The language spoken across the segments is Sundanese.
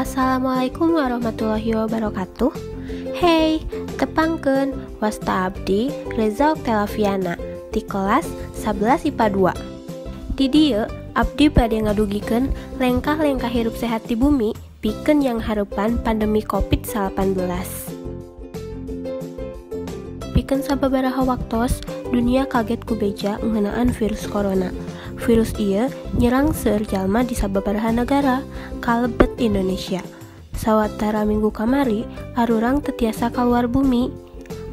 Assalamualaikum warahmatullahi wabarakatuh. Hey, tepangkeun wasta abdi Reza Oktelaviana di kelas 11 IPA 2. Di dieu abdi bade ngadugikeun lengkah-lengkah hirup sehat di bumi pikeun yang harupan pandemi COVID-19. Pikeun sababaraha waktos dunia kaget ku beja ngeunaan virus corona. Virus ieu nyerang seueur jalma di sababaraha negara, kalebet Indonesia. Sawatara minggu kamari, arurang teu tiasa kaluar bumi.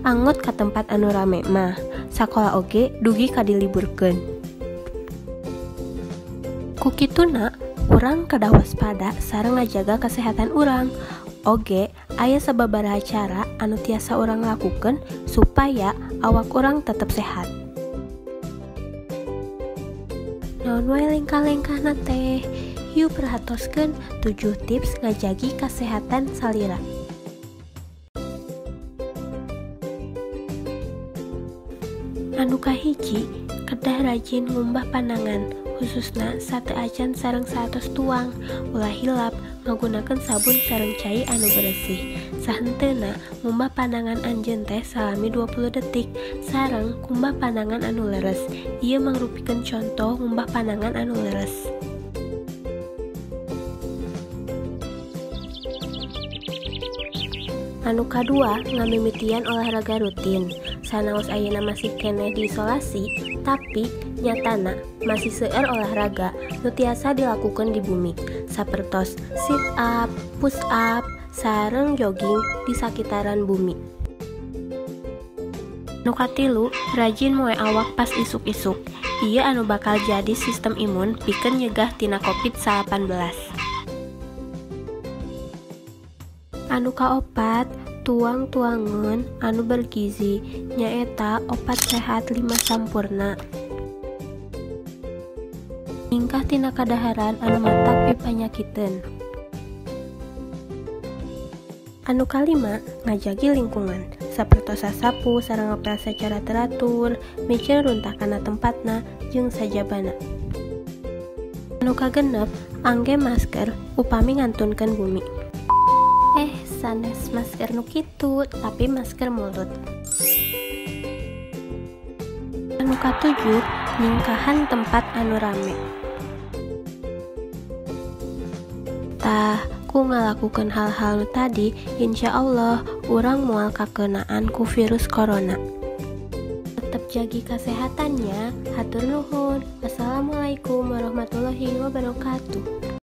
Angot ka tempat anu rame mah, sakola oge dugi kadiliburkeun. Ku kituna, urang kedah waspada sareng ngajaga kesehatan urang. Oge, aya sababaraha cara anu tiasa urang lakukeun supaya awak urang tetep sehat. Naon wae lengkah-lengkahna teh? Yuk perhatoskeun 7 tips ngajagi kesehatan salira. Anu kahiji, kedah rajin ngumbah pandangan, khususna sate acan sareng 100 tuang, ulah hilap nggunakeun sabun sareng cai anu bersih. Sahenteuna ngumbah pandangan anjeun teh salami 20 detik sareng kumbah pandangan anu leres. Ieu mangrupikeun contoh ngumbah pandangan anu leres. Anu kadua, ngamimitian olahraga rutin. Sanaos ayeuna masih keneh diisolasi, tapi nyatana masih seueur olahraga nu tiasa dilakukeun di bumi, sapertos sit up, push up, sareng jogging di sakitaran bumi. Nu katilu, rajin moe awak pas isuk-isuk. Ieu anu bakal jadi sistem imun pikeun nyegah tina COVID-19. Anu kaopat, tuang-tuangeun anu bergizi, nyaeta opat sehat 5 sampurna. Ningkah tina kadaharan anu matak pipanyakiteun. Anu kalima, ngajagi lingkungan, sapertos sasapu sareng ngapel secara teratur, micin runtah kana tempatna jeung sajabana. Anu kagenep, angge masker upami ngantunkeun bumi. Sanes masker nu kitu, tapi masker mulut. Anu katujuh, nyingkahan tempat anu rame. Tah, ku ngalakukeun hal-hal nu tadi, insya Allah urang moal kakeunaan ku virus corona. Tetep jagi kesehatannya. Hatur nuhun. Wassalamualaikum warahmatullahi wabarakatuh.